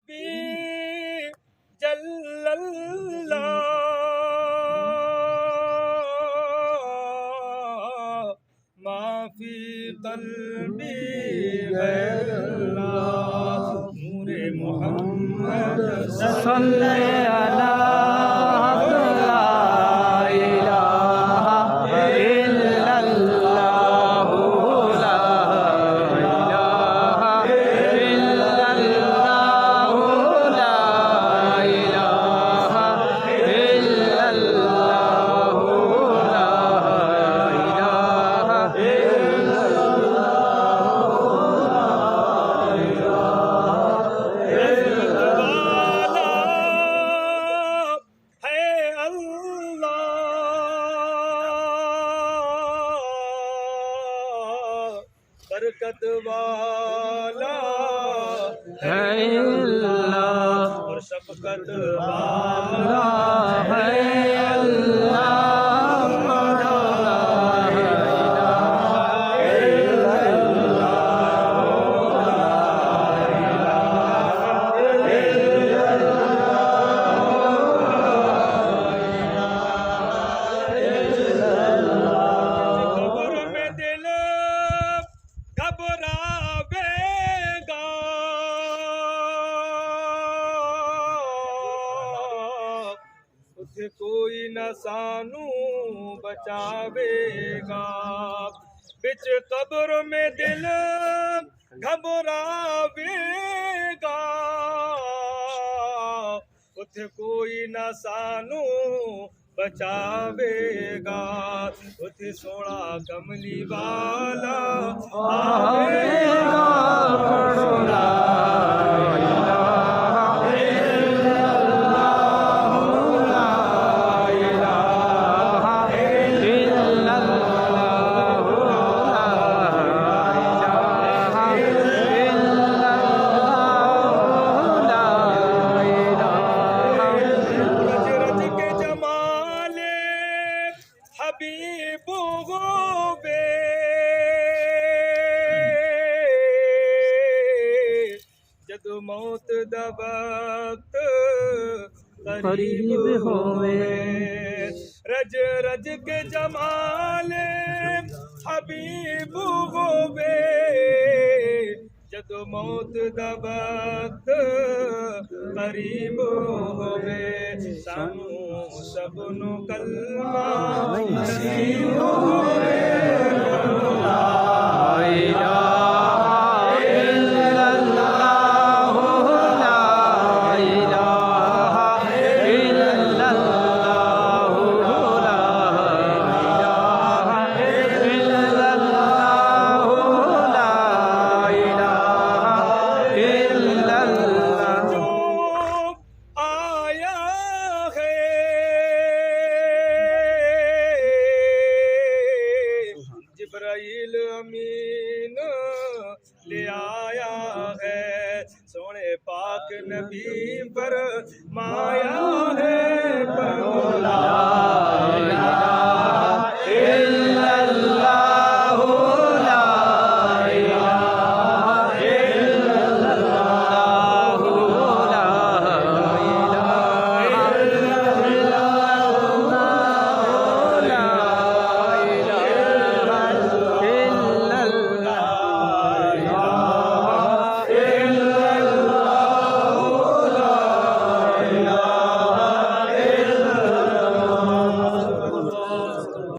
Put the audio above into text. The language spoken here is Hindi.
रब्बी जल्लल्लाह माफी कल्बी गैरुल्लाह नूरे मोहम्मद सल्ले अला बरकत वाला है अल्लाह और शफकत वाला है अल्लाह कोई न सानू बचावेगा बिच कब्र में दिल घबरावेगा उथे कोई न सानू बचावेगा उथे सोना कमली वाला आवेगा हबीबो बे जद मौत दा वक्त करीब होवे रज रज के जमाले हबीबो बे जद मौत दा वक्त करीब होवे सानू सबनु कलमा नसीब होवे ला इलाहा इल्लल्लाह ला इलाहा इल्लल्लाह ला इलाहा इल्लल्लाह ला इलाहा इल्लल्लाह जो आया है जिब्राइल अमीन ले आया है सोने पाक नबी पर माया है पर ला इलाहा इल्लल्लाह